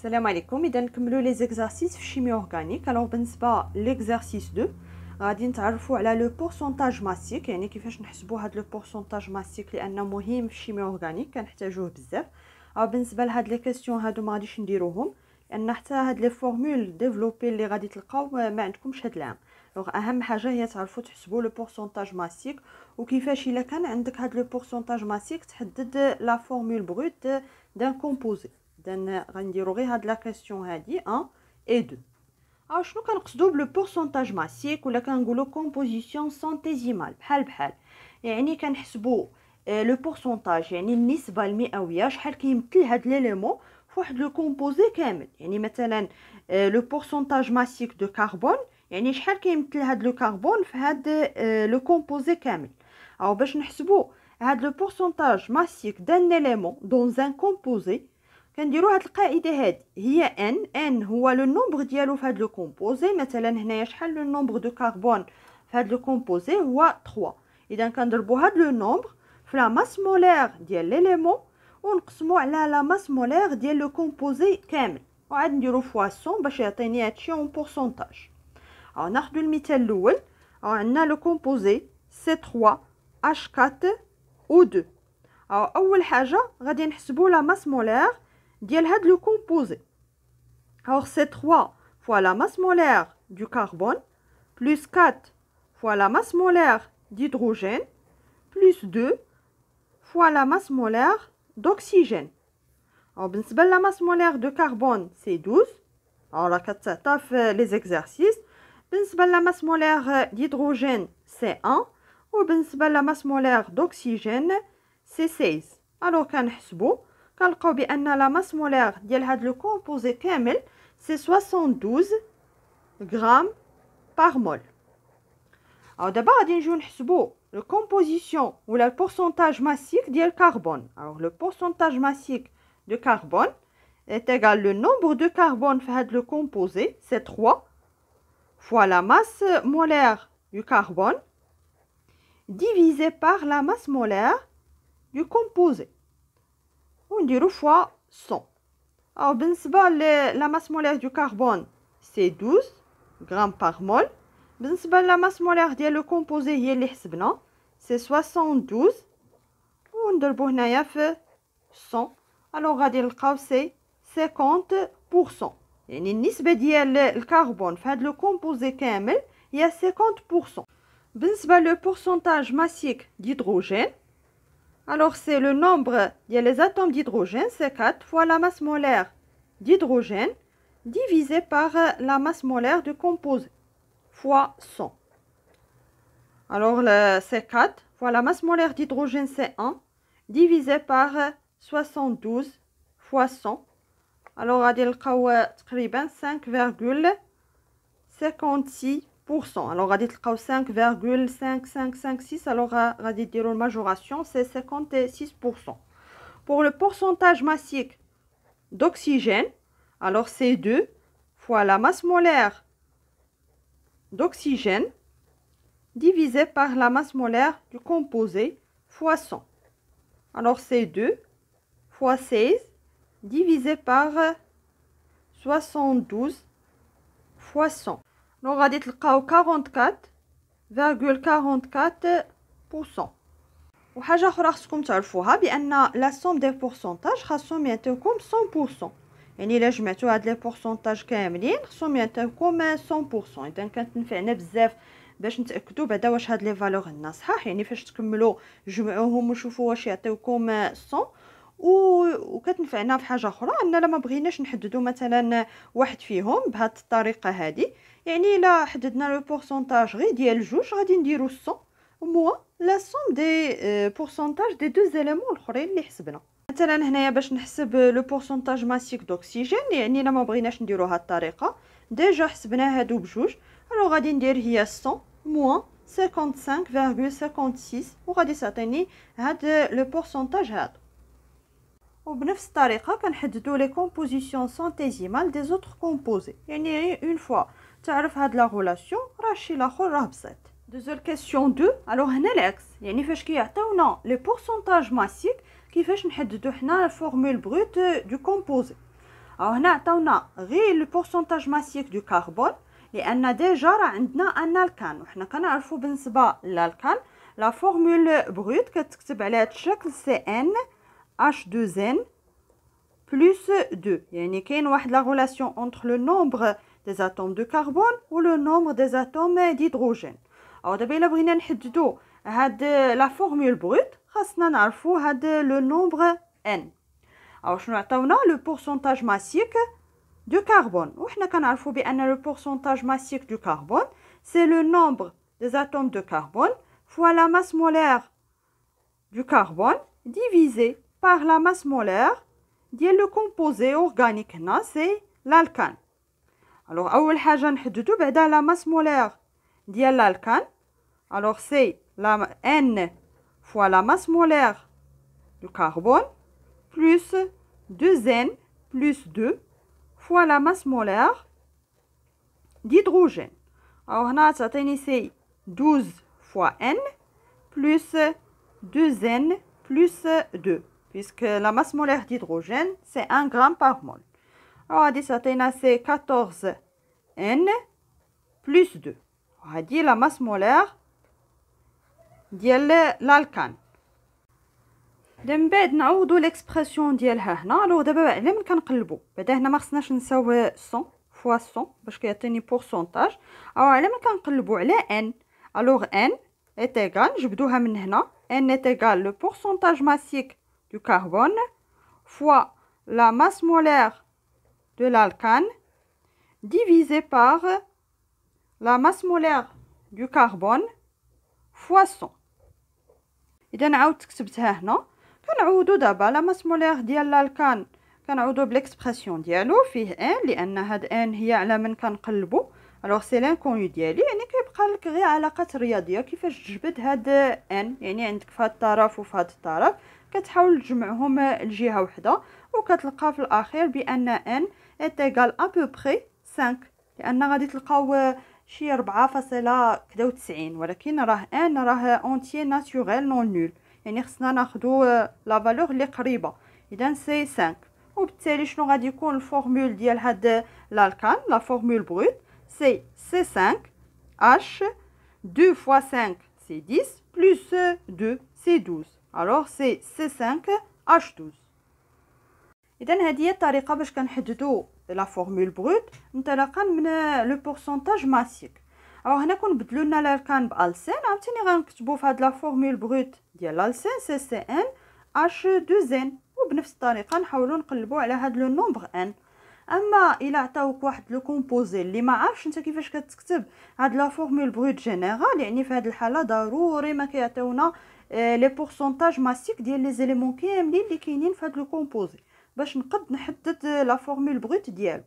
السلام عليكم. اذا نكملوا لي زيكزارسيس في الشيمي اورغانيك. الوغ بالنسبه ليكزارسيس 2 غادي نتعرفوا على لو بورسونتاج ماسيك، يعني كيفاش نحسبوا هذا لو بورسونتاج ماسيك لانه مهم في الشيمي اورغانيك كنحتاجوه بزاف. بالنسبه لهاد لي كيسيون هادو ما غاديش نديروهم لان حتى هاد لي فورمول ديفلوبي اللي غادي تلقاو ما عندكمش هاد العام. دونك اهم حاجه هي تعرفوا تحسبوا لو بورسونتاج ماسيك وكيفاش الا كان عندك هاد لو بورسونتاج ماسيك تحدد لا فورمول بروت دان كومبوزي. اذا غنديرو غير هاد لا كيسيون هادي 1 و 2. شنو كنقصدوا بلو بورسونتاج ماسيك ولا كنقولوا كومبوزيسيون سنتيزيمال بحال يعني كنحسبوا لو بورسونتاج يعني النسبه المئويه شحال كيمثل هاد ليليمون فواحد لو كومبوزي كامل. يعني مثلا لو بورسونتاج ماسيك دو كربون يعني شحال كيمثل هاد لو كربون في هاد لو كومبوزي كامل. او باش نحسبوا هاد لو بورسونتاج ماسيك دان ليليمون دون ان كومبوزي كنديروا هاد القاعده هادي هي ان هو لو نومبر ديالو في هاد لو كومبوزي. مثلا هنايا شحال لو نومبر دو كربون في هاد لو كومبوزي هو 3. اذا كنضربوا هاد لو نومبر في لا ماس مولير ديال ليليمون ونقسموا على لا ماس مولير ديال لو كومبوزي كامل وعاد نديروا فوا 100 باش يعطيني هادشي اون بورسونتاج. ناخذوا المثال الاول. عندنا لو كومبوزي سي 3 H4 O2. اول حاجه غادي نحسبوا لا ماس مولير ديال هاد لو كومبوزي. alors c'est 3 fois la masse molaire du carbone plus 4 fois la masse molaire d'hydrogène plus 2 fois la masse molaire d'oxygène. alors بالنسبه la masse molaire de carbone c'est 12. alors كتعطى في les exercices. بالنسبه la masse molaire d'hydrogène c'est 1 وبالنسبه la masse molaire d'oxygène c'est 16. alors كنحسبوا كنلقاو بان لا ماس مولير ديال هاد لو كومبوزي كامل سي 72 غرام بار مول. دابا غادي نجيو نحسبوا لو كومبوزيسيون ولا البورسونتاج ماسيك ديال كربون. لو بورسونتاج ماسيك دو كربون est égal le nombre de carbone في هاد لو كومبوزي سي 3 fois la masse molaire du carbone divisé par la masse molaire du composé. ونديرو فوا 100. بالنسبه لا ماس مولير دو كربون سي 12 غرام بار مول. بالنسبه لا ماس مولير ديال لو كومبوزي هي اللي حسبنا سي 72 ونضربو هنايا في 100. غادي نلقاو سي 50%. يعني النسبه ديال الكربون في هاد لو كومبوزي كامل هي 50%. بالنسبه لو بورسونتاج ماسيك d'hydrogène alors c'est le nombre des atomes d'hydrogène, c'est 4 fois la masse molaire d'hydrogène divisé par la masse molaire de composé fois 100. alors c'est 4 fois la masse molaire d'hydrogène c'est 1 divisé par 72 fois 100. alors غادي نلقاو تقريبا 5,56%. alors غادي تلقاو 5,5556. alors غادي ديروا الماجوراسيون c'est 56%. pour le pourcentage massique d'oxygène alors c'est 2 fois la masse molaire d'oxygène divisé par la masse molaire du composé fois 100. alors c'est 2 fois 16 divisé par 72 fois 100. donc غادي تلقاو 44,44%. وحاجه اخرى خصكم تعرفوها بان لا سوم دي بورسونتاج خاصهم يعطيوكم 100%. يعني الا جمعتوا هاد لي بورسونتاج كاملين خصهم يعطيوكم 100%. اذا كانت تنفعنا بزاف باش نتاكدوا بعدا واش هاد لي فالور عندنا صحاح. يعني فاش تكملوا جمعوهم وشوفوا واش يعطيوكم 100. وكتنفعنا في حاجه اخرى ان لما بغيناش نحددوا مثلا واحد فيهم بهذه الطريقه هذه. يعني الا حددنا لو بورسونتاج غير ديال جوج غادي نديرو 100 موا لا سوم دي بورسونتاج دي دو زيليمون الاخرين اللي حسبنا. مثلا هنايا باش نحسب لو بورسونتاج ماسيك دوكسيجين يعني الا ما بغيناش نديرو هاد الطريقه ديجا حسبنا هادو بجوج. غادي ندير هي 100 موا 55,56 وغادي تعطيني هاد لو بورسونتاج هذا. وبنفس الطريقه كنحددوا لي كومبوزيسيون سانتيزيمال دي زوتر كومبوزي. يعني اون فوا تعرف هاد لا ريلاسيون راه الشيء الاخر راه بسيط. دوزيام كيسيون 2. هنا العكس يعني فاش كيعطيونا لي بورسونتاج ماسيك كيفاش نحددوا حنا الفورمول بروت دو كومبوزي. هنا عطاونا غير لو بورسونتاج ماسيك دو كربون لان ديجا راه عندنا ان الكان، وحنا كنعرفوا بالنسبه للالكان لا فورمول بروت كتكتب على هذا الشكل CnH2n plus 2. يعني كاين واحد لا غولاسيون entre le nombre des atomes de carbone ou le nombre des atomes d'hydrogène. او دابا الا بغينا نحددوا هاد لا فورمول بروت خاصنا نعرفوا هاد لو نومبر n. او شنو عطاونا لو بورسونتاج ماسيك دو كربون، وحنا كنعرفوا بان لو بورسونتاج ماسيك دو كربون سي لو نومبر des atomes de carbone fois la masse molaire du carbone divisé par la masse molaire ديال لو كومبوزي اورغانيك. هنا سي l'alkane. alors اول حاجه نحددوا بعدا لا ماس مولير ديال l'alkane. alors c'est la n fois la masse molaire du carbone plus 2n plus 2 fois la masse molaire d'hydrogène. alors هنا تعطيني c'est 12 fois n plus 2n plus 2 puisque la masse molaire d'hydrogène c'est 1 gramme par mol. alors غادي تعطينا c'est 14 n plus 2. هذه la masse molaire ديال الالكان. من بعد نعوضوا ليكسبرسيون ديالها هنا. الوغ دابا على من كنقلبوا بعدا هنا ما خصناش نساو 100 فوا 100 باش كيعطيني بورسونتاج. او على من كنقلبوا على ان الوغ ان est égal نجبدوها من هنا n est égal le pourcentage massique du carbone fois la masse molaire de l'alkane divisé par la masse molaire du carbone fois 100. اذا عاودت كتبتها هنا. كنعوضوا دابا لا ماس مولير ديال الالكان كنعوضوا بالاكسبرسيون ديالو فيه ان لان هاد ان هي على من كنقلبوا. الوغ سي لانكونيو ديالي يعني كيبقى لك غير علاقات رياضيه كيفاش تجبد هاد ان. يعني عندك في هاد الطرف وفي هاد الطرف كتحاول تجمعهم لجهه وحده وكتلقى في الاخير بان ان est égal à peu près 5 لان غادي تلقاو شي 4.93 ولكن راه ان راه اونتيي ناتوريل نون نول يعني خصنا ناخذوا لا فالور اللي قريبه. اذا سي 5 وبالتالي شنو غادي يكون الفورمول ديال هاد الالكان لا فورمول بروت سي C5 H 2 fois 5 c'est 10 plus 2 c'est 12. alors c'est C5 H12. اذا هذه هي الطريقه باش كنحددوا لا فورمول بروت انطلاقا من لو بورسونتاج ماسيك. او هنا كنبدلوا لنا الالكان بالسين عاوتاني غنكتبوا في هاد لا فورمول بروت ديال الالسين سي سي ان اش 2 زين وبنفس الطريقه نحاولوا نقلبوا على هاد لو نومبر ان. اما الا عطاوك واحد لو كومبوزي اللي ما عارفش انت كيفاش كتكتب هاد لا فورمول بروت جينيرال يعني في هاد الحاله ضروري ما كيعطيونا لي بورسونتاج ماسيك ديال لي زيليمون كاملين اللي كاينين في هاد لو كومبوزي باش نقد نحدد لا فورمول بروت ديالو.